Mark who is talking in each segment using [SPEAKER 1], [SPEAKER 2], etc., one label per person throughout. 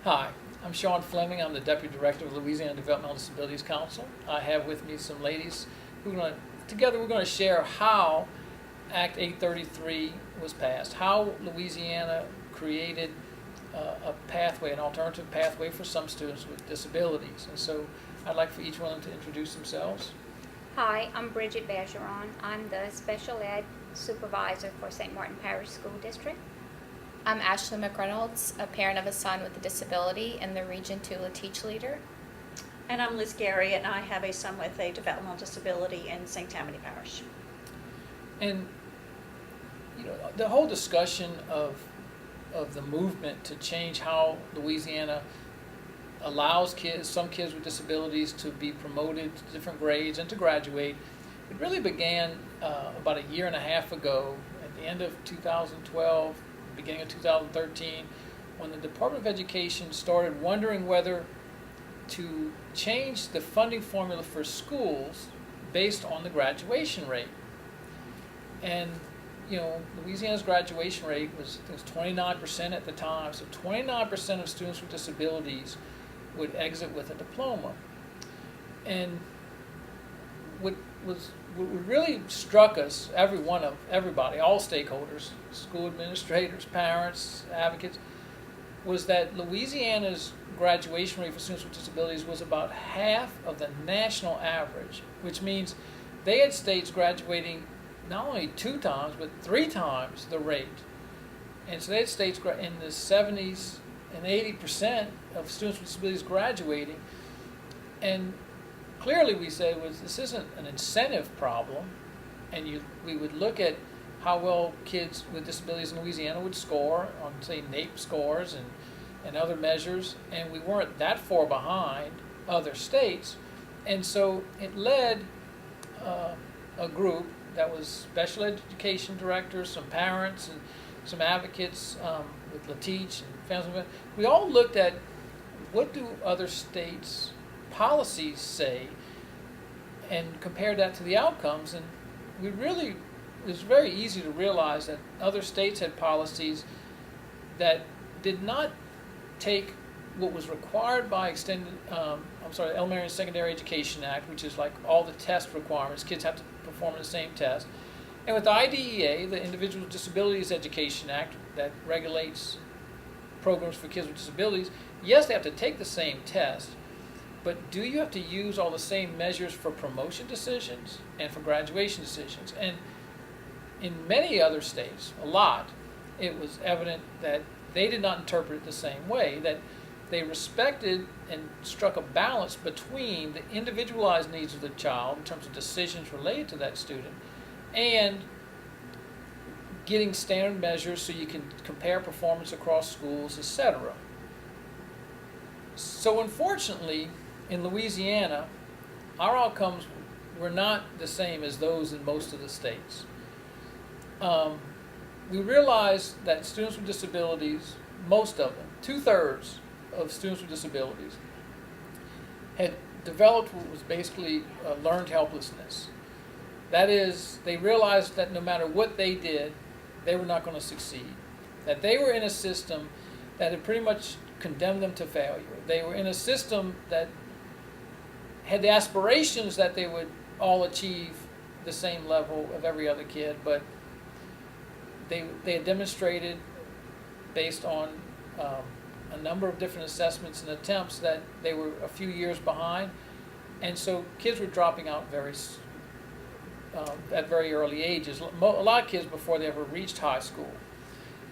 [SPEAKER 1] Hi, I'm Sean Fleming. I'm the Deputy Director of Louisiana Developmental Disabilities Council. I have with me some ladies who together we're going to share how Act 833 was passed, how Louisiana created a pathway, an alternative pathway for some students with disabilities. And so I'd like for each one of them to introduce themselves.
[SPEAKER 2] Hi, I'm Bridget Bergeron. I'm the Special Ed Supervisor for St. Martin Parish School District.
[SPEAKER 3] I'm Ashley McReynolds, a parent of a son with a disability and the Region 2 Teach Leader.
[SPEAKER 4] And I'm Liz Gary, and I have a son with a developmental disability in St. Tammany Parish.
[SPEAKER 1] And the whole discussion of the movement to change how Louisiana allows some kids with disabilities to be promoted to different grades and to graduate, it really began about a year and a half ago at the end of 2012, beginning of 2013, when the Department of Education started wondering whether to change the funding formula for schools based on the graduation rate. And Louisiana's graduation rate was 29% at the time, so 29% of students with disabilities would exit with a diploma. And what really struck us, everybody, all stakeholders, school administrators, parents, advocates, was that Louisiana's graduation rate for students with disabilities was about half of the national average, which means they had states graduating not only 2 times, but 3 times the rate. And so they had states in the 70s and 80% of students with disabilities graduating. And clearly we said this isn't an incentive problem, and we would look at how well kids with disabilities in Louisiana would score on, say, NAEP scores and other measures, and we weren't that far behind other states. And so it led a group that was special education directors, some parents, and some advocates with LaTeach and Families. We all looked at what do other states' policies say and compared that to the outcomes, and it was very easy to realize that other states had policies that did not take what was required by Elementary and Secondary Education Act, which is like all the test requirements. Kids have to perform the same test. And with the IDEA, the Individuals with Disabilities Education Act, that regulates programs for kids with disabilities, yes, they have to take the same test, but do you have to use all the same measures for promotion decisions and for graduation decisions? And in many other states, a lot, it was evident that they did not interpret it the same way, that they respected and struck a balance between the individualized needs of the child in terms of decisions related to that student and getting standard measures so you can compare performance across schools, etc. So unfortunately, in Louisiana, our outcomes were not the same as those in most of the states. We realized that students with disabilities, most of them, 2/3 of students with disabilities, had developed what was basically learned helplessness. That is, they realized that no matter what they did, they were not going to succeed. That they were in a system that had pretty much condemned them to failure. They were in a system that had the aspirations that they would all achieve the same level of every other kid, but they had demonstrated, based on a number of different assessments and attempts, that they were a few years behind, and so kids were dropping out at very early ages. A lot of kids before they ever reached high school.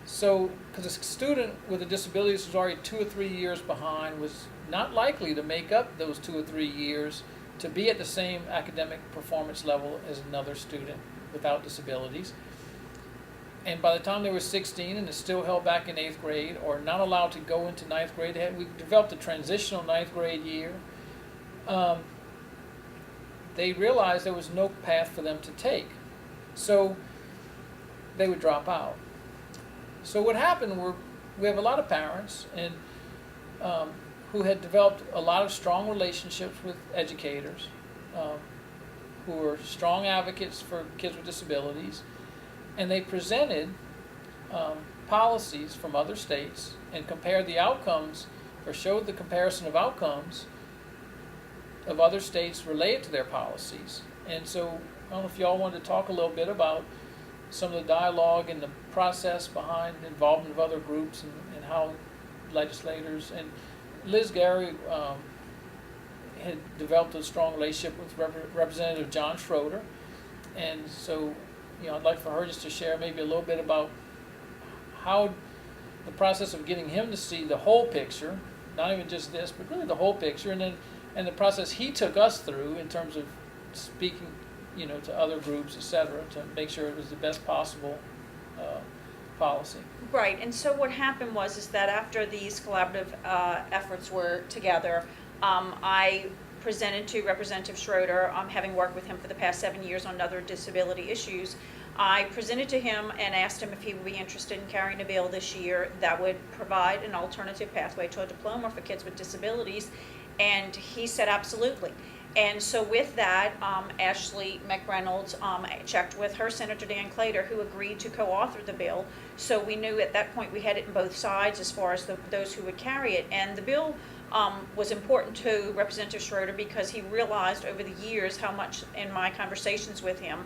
[SPEAKER 1] So, because a student with a disability who was already 2 or 3 years behind was not likely to make up those 2 or 3 years to be at the same academic performance level as another student without disabilities. And by the time they were 16 and still held back in 8th grade or not allowed to go into 9th grade, we developed a transitional 9th grade year. They realized there was no path for them to take. So they would drop out. So what happened were, we have a lot of parents and who had developed a lot of strong relationships with educators, who were strong advocates for kids with disabilities, and they presented policies from other states and compared the outcomes or showed the comparison of outcomes of other states related to their policies. And so, I don't know if y'all wanted to talk a little bit about some of the dialogue and the process behind the involvement of other groups and how legislators, and Liz Gary had developed a strong relationship with Representative John Schroeder. And so, I'd like for her just to share maybe a little bit about how the process of getting him to see the whole picture, not even just this, but really the whole picture, and the process he took us through in terms of speaking, to other groups, et cetera, to make sure it was the best possible policy.
[SPEAKER 4] Right, and so what happened is that after these collaborative efforts were together, I presented to Representative Schroeder, having worked with him for the past 7 years on other disability issues. I presented to him and asked him if he would be interested in carrying a bill this year that would provide an alternative pathway to a diploma for kids with disabilities, and he said absolutely. And so with that, Ashley McReynolds checked with her Senator Dan Claytor, who agreed to co-author the bill. So we knew at that point we had it in both sides as far as those who would carry it. And the bill was important to Representative Schroeder because he realized over the years how much, in my conversations with him,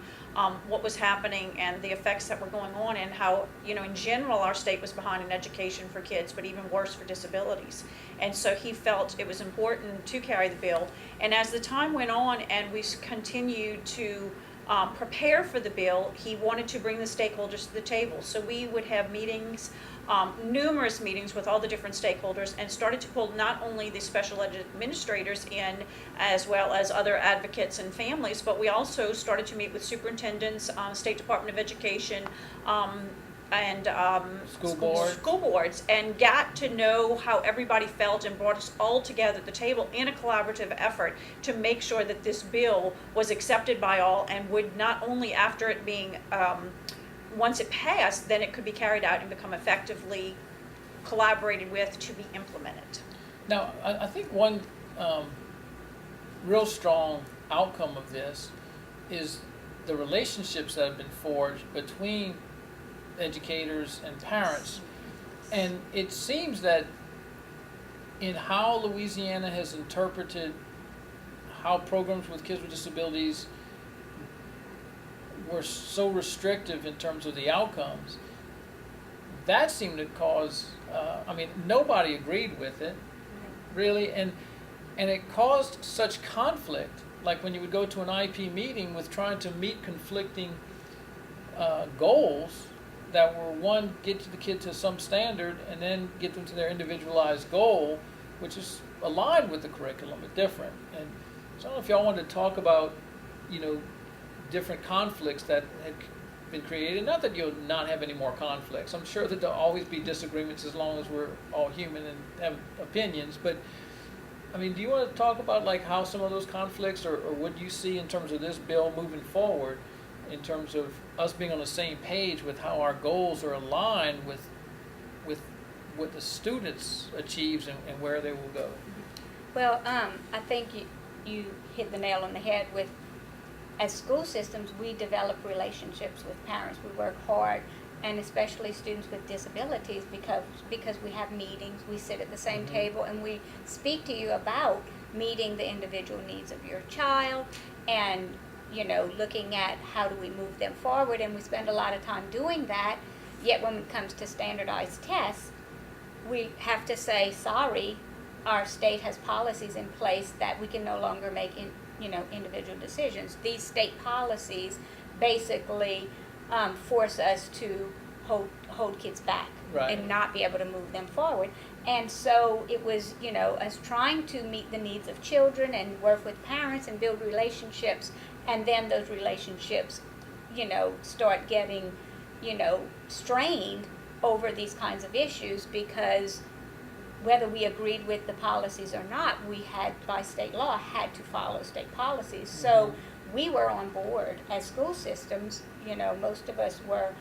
[SPEAKER 4] what was happening and the effects that were going on, and how, in general, our state was behind in education for kids, but even worse for disabilities. And so he felt it was important to carry the bill. And as the time went on and we continued to prepare for the bill, he wanted to bring the stakeholders to the table. So we would have meetings, numerous meetings with all the different stakeholders, and started to pull not only the special ed administrators in, as well as other advocates and families, but we also started to meet with superintendents, State Department of Education, and school boards, and got to know how everybody felt, and brought us all together at the table in a collaborative effort to make sure that this bill was accepted by all, and would not only after it being once it passed, then it could be carried out and become effectively collaborated with to be implemented.
[SPEAKER 1] Now, I think one real strong outcome of this is the relationships that have been forged between educators and parents. And it seems that in how Louisiana has interpreted how programs with kids with disabilities were so restrictive in terms of the outcomes, that seemed to cause, nobody agreed with it, really, and it caused such conflict, like when you would go to an IP meeting with trying to meet conflicting goals that were, one, get the kid to some standard, and then get them to their individualized goal, which is aligned with the curriculum, but different. And so I don't know if y'all wanted to talk about, different conflicts that had been created. Not that you'll not have any more conflicts. I'm sure that there'll always be disagreements as long as we're all human and have opinions. But, do you want to talk about like how some of those conflicts, or what you see in terms of this bill moving forward, in terms of us being on the same page with how our goals are aligned with what the students achieves and where they will go?
[SPEAKER 2] Well, I think you hit the nail on the head with, as school systems, we develop relationships with parents. We work hard, and especially students with disabilities, because we have meetings, we sit at the same table, and we speak to you about meeting the individual needs of your child, and looking at how do we move them forward, and we spend a lot of time doing that. Yet when it comes to standardized tests, we have to say, sorry, our state has policies in place that we can no longer make individual decisions. These state policies basically force us to hold kids back, right, and not be able to move them forward. And so it was, us trying to meet the needs of children and work with parents and build relationships, and then those relationships, start getting, strained over these kinds of issues, because whether we agreed with the policies or not, we had, by state law, had to follow state policies. So we were on board as school systems. Most of us were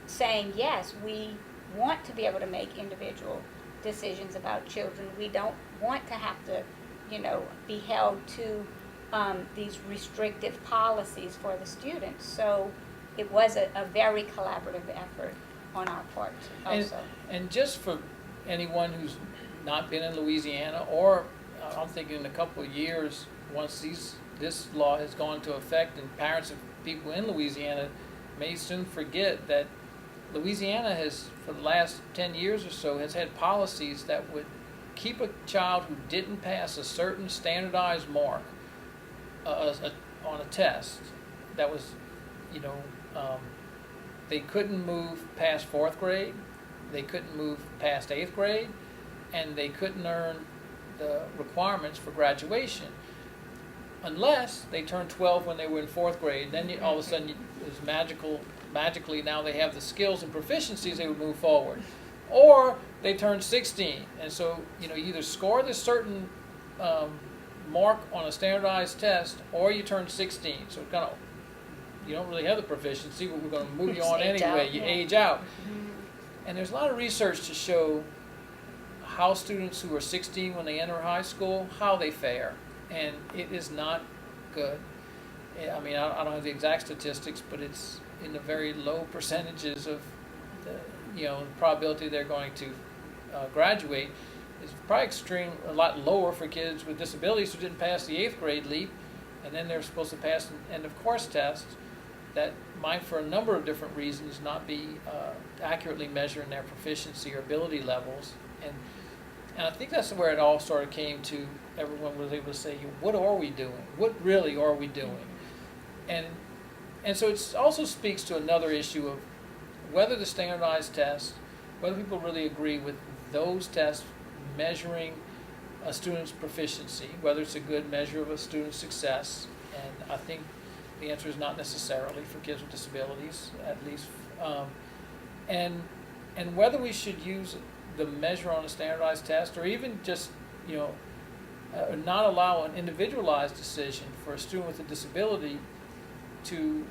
[SPEAKER 2] saying, yes, we want to be able to make individual decisions about children. We don't want to have to, be held to these restrictive policies for the students. So it was a very collaborative effort on our part also.
[SPEAKER 1] And just for anyone who's not been in Louisiana, or I'm thinking in a couple of years, once this law has gone into effect, and parents of people in Louisiana may soon forget that Louisiana has, for the last 10 years or so, has had policies that would keep a child who didn't pass a certain standardized mark on a test that was, they couldn't move past 4th grade, they couldn't move past 8th grade, and they couldn't earn the requirements for graduation unless they turned 12 when they were in 4th grade. Then all of a sudden, it's magically now they have the skills and proficiencies, they would move forward. Or they turned 16, and so you either score this certain mark on a standardized test, or you turn 16. So kind of, you don't really have the proficiency, but we're going to move you on
[SPEAKER 3] Age
[SPEAKER 1] anyway.
[SPEAKER 3] out,
[SPEAKER 1] You
[SPEAKER 3] yeah.
[SPEAKER 1] age out. And there's a lot of research to show how students who are 16 when they enter high school, how they fare. And it is not good. I mean, I don't have the exact statistics, but it's in the very low percentages of the probability they're going to graduate. It's probably a lot lower for kids with disabilities who didn't pass the 8th grade leap, and then they're supposed to pass an end of course test that might, for a number of different reasons, not be accurately measuring their proficiency or ability levels. And I think that's where it all sort of came to. Everyone was able to say, what are we doing? What really are we doing? And so it also speaks to another issue of whether the standardized tests, whether people really agree with those tests measuring a student's proficiency, whether it's a good measure of a student's success. And I think the answer is not necessarily for kids with disabilities, at least. And whether we should use the measure on a standardized test, or even just not allow an individualized decision for a student with a disability to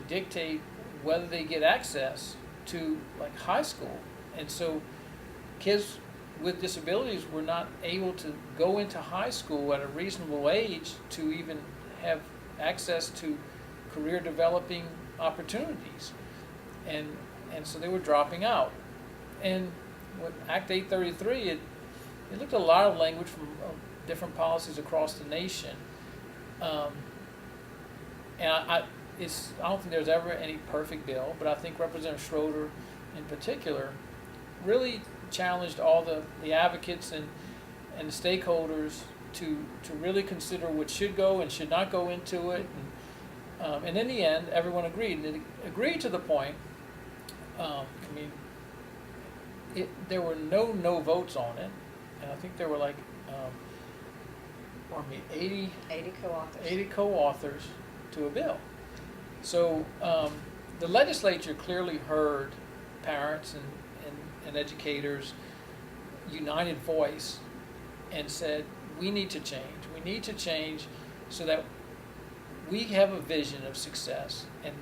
[SPEAKER 1] dictate whether they get access to like high school. And so kids with disabilities were not able to go into high school at a reasonable age to even have access to career developing opportunities. And so they were dropping out. And with Act 833, it looked at a lot of language from different policies across the nation. And I don't think there's ever any perfect bill, but I think Representative Schroeder in particular really challenged all the advocates and the stakeholders to really consider what should go and should not go into it. And in the end, everyone agreed. And it agreed to the point, there were no votes on it. And I think there were like, 80
[SPEAKER 4] co-authors.
[SPEAKER 1] 80 co-authors to a bill. So the legislature clearly heard parents and educators' united voice and said, we need to change. We need to change so that we have a vision of success. And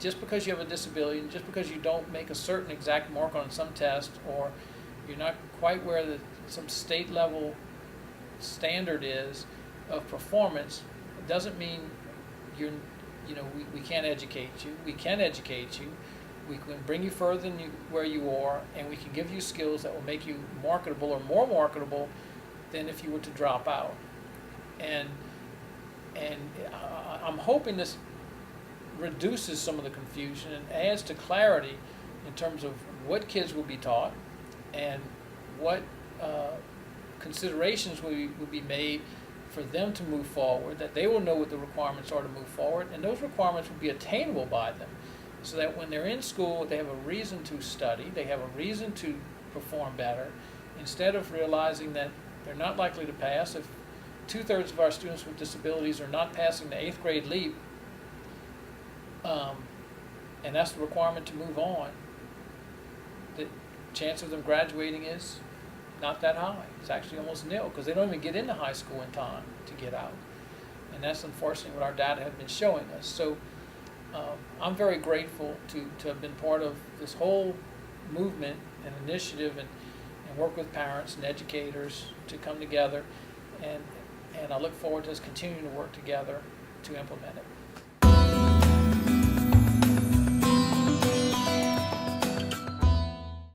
[SPEAKER 1] just because you have a disability, and just because you don't make a certain exact mark on some test, or you're not quite where some state level standard is of performance, it doesn't mean we can't educate you. We can educate you. We can bring you further than where you are, and we can give you skills that will make you marketable or more marketable than if you were to drop out. And I'm hoping this reduces some of the confusion and adds to clarity in terms of what kids will be taught and what considerations will be made for them to move forward, that they will know what the requirements are to move forward, and those requirements will be attainable by them, so that when they're in school, they have a reason to study, they have a reason to perform better, instead of realizing that they're not likely to pass. If 2/3 of our students with disabilities are not passing the 8th grade leap, and that's the requirement to move on, the chance of them graduating is not that high. It's actually almost nil, because they don't even get into high school in time to get out. And that's unfortunately what our data have been showing us. So I'm very grateful to have been part of this whole movement and initiative, and work with parents and educators to come together. And I look forward to us continuing to work together to implement it.